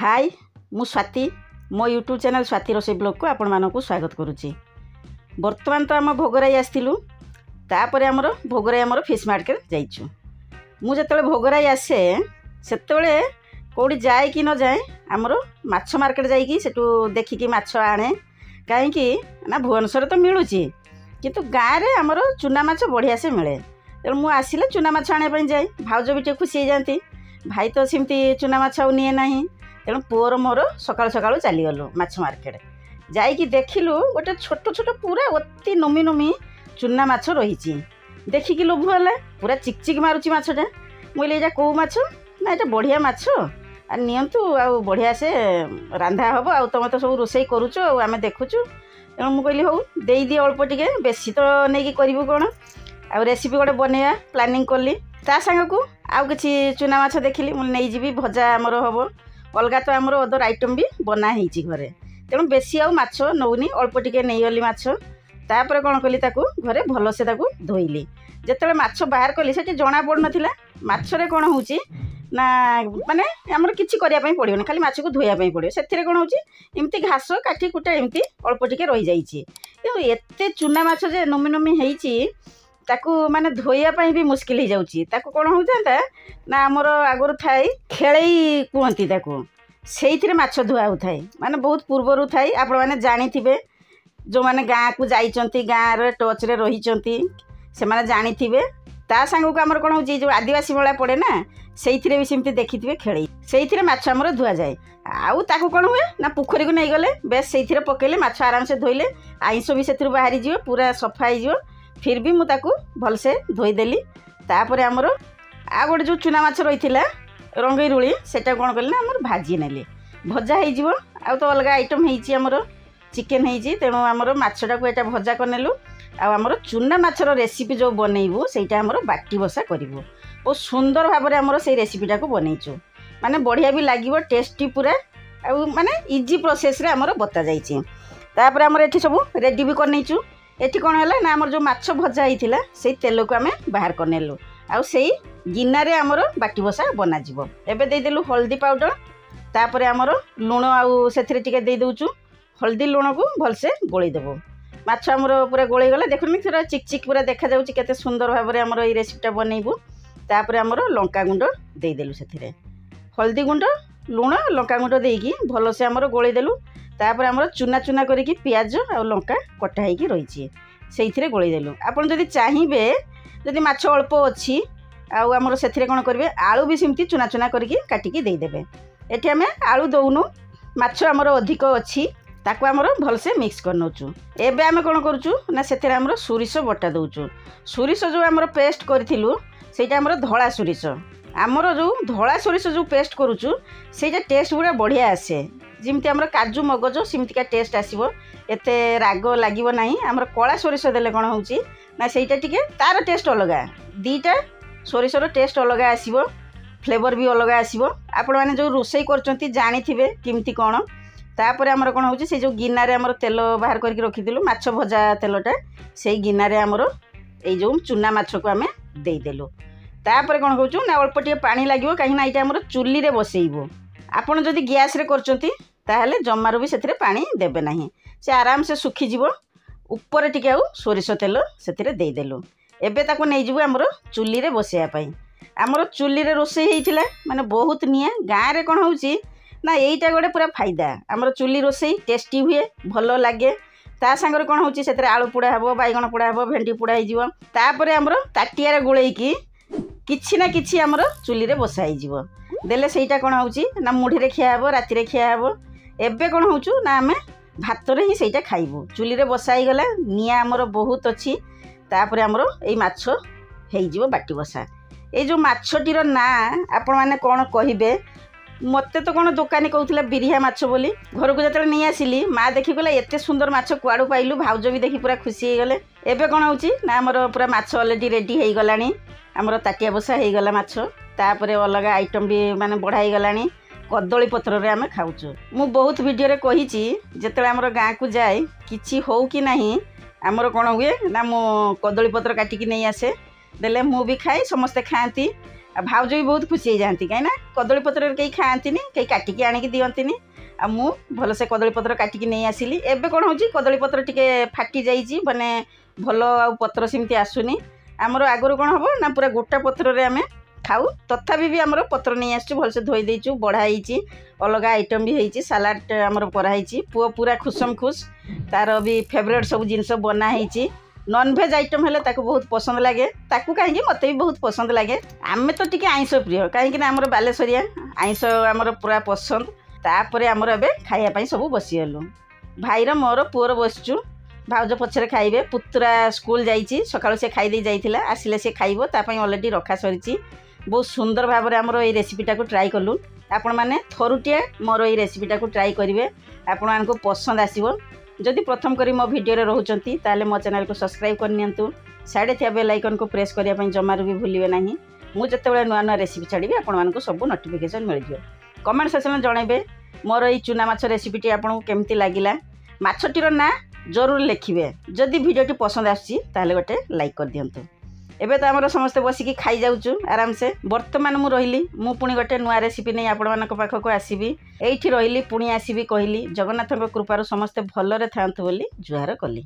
हाय मु स्वाति मो YouTube channel Swati रोषे blog को आपण मानक स्वागत करुच्ची। बर्तमान तो आम भोगराई आसलु तापर आमर भोगराई आमर फिश मार्केट जाइचु। मु जतले भोगराई आसे सेतबेले कौड़ी जाए कि न जाए आमर माछ मार्केट जाइकी सेटू देखिकी माछ आणे कहीं ना भुवनेश्वर तो मिलूची किंतु गाँव में आमर चूना माछ बढ़िया से मिले तेणु मुझे आसिले चूना माछ आने जाए भाउज भी टे खुशी हो जाती भाई तो सेमती चूना माछ आउ निए ना तेणु पुअर मोर सकाळु सकाळु चलीगलु माछ मार्केट जाइकी देखिलु गोटे छोट छोट पूरा अति नुमी नुमी चूना माछ रही देखिकी लोभ है पूरा चिकचिक मारुची माछटा मुझे यहाँ कौ माछ ना ये बढ़िया माछ आ नियंतु आ बढ़िया से रांधा हम आ तुम तो सब रोषे करुच आम देखुचु तेणु मुझे कहली हूँ दे दिए अल्प टे बेसी तो नहीं करूँ कौन आ रेसिपी गोटे बनवा प्लानिंग कली ता सांग को आउ कि चूना माछ देखिली मुझे नहीं जी भजा आमर हम अलग तो आमर अदर आइटम भी बना ही घरे तेणु बेसी आउ माछ नौनी अल्प टिके नहीं गली माछ तापर कौन कली घरे भलसे धोइली जिते माछ बाहर कली से जना पड़ नाला माछरे कौन हो ना माने आमर किछि करिया पई पड़ियोनी खाली माछ को धोइया पई पड़ियो सेथिरे कोन होची इमती घास काठी कुटा इमती अल्प टिके रही जाइछि एते चूना माछ जे नमी नमी हेइछि ताकू माने धोइया पई भी मुश्किल हो जाउछि ताकू कोन होता ना आमर आगुर थाई खेळई कुहंती ताकू सेइथिरे माछ धुआ होथाय माने बहुत पूर्वरु थाई आपण माने जानिथिबे जो माने गाँ को जाइचंती गाँ रे टच रे रहिचंती से माने जानिथिबे ता सांग को आमर कोन होची जो आदिवासी मेला पड़े ना सेइथिरे भी सेमती देखिथिबे खेळई सेइथिरे माछ आमर धुआ जाए आउ ताकू कोन हुए ना पोखरी को नहीं गले बेस सेइथिरे पकेले माछ आराम से धोइले आइंस भी सेथिरु बाहरी जिवो पूरा सफा हो जिवो फिर भी मु ताकू भलसे धोईदेली तापर आमर आ गोटे जो चूना माछ रही रंगई रुली सेटा कौन कले आमर भाजी नेली भजा हो आ तो अलग आइटम होमर चिकेन हो तेणु आमर माछटा को यहाँ भजा करनेलु आमर चूना माछर रेसिपी जो बनइबू सेटा आमर बाटी बसा करूँ बहुत सुंदर भाव में आमर से रेसिपीटा को बनईचु माने बढ़िया भी लगे टेस्टी पूरा आ माने इजी प्रोसेस रे आमर बता जाइए तापर आमर एठी सब रेडी भी करनेचु एठी कौन है ना आमर जो माछ भजा होता से तेल को आम बाहर करनेलु आउ से गिनारे आमर बाटी बसा बनाଯିବ एबे देदेलु हल्दी पाउडर तापर आमर लुण आउ सेथिरे टिके दे दउचु हल्दी लुण को भलसे गोली देबो माछ आमर पूरा गोली गला देखुनी थोड़ा चिकचिक पूरा देखा जाउची केते सुंदर भाव में आमर ई रेसिपीटा बनइबू तापर आमर लंका गुंड दे देलु सेथिरे हल्दी गुंड लुण लंका गुंड देकी भलसे आमर गोली देलु तापर आमर चूना चूना करिकी प्याज आ लंका कटा होइकी रही से गोली देलु आपन जदि चाहिए जदि माछ अल्प अच्छी आमर से कौन करेंगे आलू भी सेमती चूना चूना करके काटिकी देदेवे एठी आम आलू दौनु माछ आमर अधिक अच्छी ताकू आमर भलसे मिक्स कर नौचु एबे आम कौन करुचु ना से आमर सोरिष बटा दौचु सोरिष जो आमर पेस्ट करूँ सेटा आमर धला सोरिष आमर जो धला सोरिष जो पेस्ट करुचु सेटा टेस्ट पूरा बढ़िया आसे जिमती आमर काजू मगज सेमतिका टेस्ट आसीबो एते राग लागिबो नाही आमर कला सोरिष देले कोन होउची ना सेटा टिके तार टेस्ट अलगा दीटा सोरिषर टेस्ट अलगा आसीबो फ्लेवर भी अलगा आसीबो आपण माने जो रोसई करचंती जानिथिबे किमती कोन तापर आमर कोन होउची से जो गिन्ना रे आमर तेल बाहर करके रखि दिलु माछ भजा तेलटा सेई गिन्ना रे आमर ए जो चूना माछ को आमे देई देलु तापर कोन कहउचु ना अल्प टिके पानी लागिबो काहे ना इटा आमर चुल्ली रे बसेइबो आपण जदि गैस रे करचंती ताहले जमारू भी सेथिरे पानी देबे नाही से आराम से सुखी जीवो ऊपर टिके आउ सोरिष तेल सेथिरे देई देलु एबे ताको नै जीवो हमरो चुल्ली रे बसेया पई हमरो चुल्ली रे रोसई हेइथिला माने बहुत निया गाँ रे कोन होउची ना एइटा गोटे पूरा फायदा हमरो चुल्ली रोसई टेस्टी हुए भलो लागे ता संगर कोन होउची सेथिरे आलू पुडा हबो बैगण पुडा हबो भेंडी पुडा हे जीवो तापरे हमरो ताटिया रे गोळेई की किछि ना किछि हमरो चुल्ली रे बसाई जीवो देले सेइटा कोन होउची ना मुढी रे खिया हबो राति रे खिया हबो एबे कोन होउचु ना आमे भात रे ही सेइटा खाइबो चुल्ली रे बसाई गला निया हमरो बहुत अछि तापरे हमरो एई माछ हेइ जीवो बाटी बसा ए जो माछटीर ना आपण माने कोन कहिबे मते तो कोन दुकानी कहउथिला बिरिया माछ बोली घर को जतले नै आसिली मा देखि गला एते सुंदर माछ कुआडू पाइलु भाउज भी देखि पूरा खुशी हे गले एबे कोन होउची ना हमरो पूरा माछ ऑलरेडी रेडी हेइ गलानी हमरो ताटिया बसा हेइ गला माछ तापरे अलग आइटम भी माने बढ़ाई गलानी कदली पत्र रे आमे खाउचु मु बहुत वीडियो रे कहिची जतले हमरो गाँ को जाए किछि हो कि नाही हमरो कोन हुए ना मु कदली पत्र काटिकी नै आसे देले मु भी खाई समस्ते खाती भाउज भी बहुत खुशी हो जाती कहीं कदली पत्र कहीं खाती कहीं काटिकी आणिकी दिखती आ मु भलसे कदली पत्र काटिकी नहीं आसिली एबे कौन हो कदली पत्र टिके फाटी जाइए माने भल आ पत्र सेमती आसुनी आमर आगुरी कौन हम ना पूरा गोटा पत्र आम खाऊ तथापि भी आमर पत्र नहीं आसु भलसे धोई देचु बढ़ाई अलग आइटम भी होती सालाड आमर कराई पुओ पूरा खुशम खुश तार भी फेवरेट सब जिनस बनाई नॉनभेज आइटम हेले ताको बहुत पसंद लगे ताकू कहीं मत भी बहुत पसंद लगे आम तो टी आइंस प्रिय कहीं आमर बालेश्वरिया आइंस आमर पूरा पसंद तापर आमर ए खायापाई सब बसीगलु भाईर मोर पुअर बसचु भाउज पछरे खाइबे पुतुरा स्कूल जाइए सकाळु से खाई जाइथिला आसिले से खाइबो तापई ऑलरेडी रखा सरिची बहुत सुंदर भाव में आमर ये रेसिपीटा को ट्राई कलु आपण मैंने थरुटिया मोर ये रेसिपीटा को ट्राई करेंगे आपण मानक पसंद आसो जदि प्रथम करी मो वीडियो रे रहउचंती ताले मो चैनल को सब्सक्राइब करनियंतु साइड थिया बेल आइकन को प्रेस करिया पई जमारू भी भूलिबे नाही मु जतेबेले नुआ नुआ रेसिपी छाड़ीबे आपण मानक सब नोटिफिकेशन मिल जियो कमेंट सेक्शन जणाइबे मोर ये चुना माछ रेसिपीटी आपन केमती लागिला माछटीर ना जरूर लिखिबे जदि वीडियोटी पसंद आछि ताले गोटे लाइक कर दियंतु एबे तो आमर समस्ते बसिकी खाई जाऊँ आराम से बर्तमान मु रही मु पुणी गोटे नुआ रेसिपी नहीं आपण मानक पाखक आसबि एठी रही पुणी आसबि कहली जगन्नाथ कृपार समस्ते भलरे थांतु बोली जुहार कली।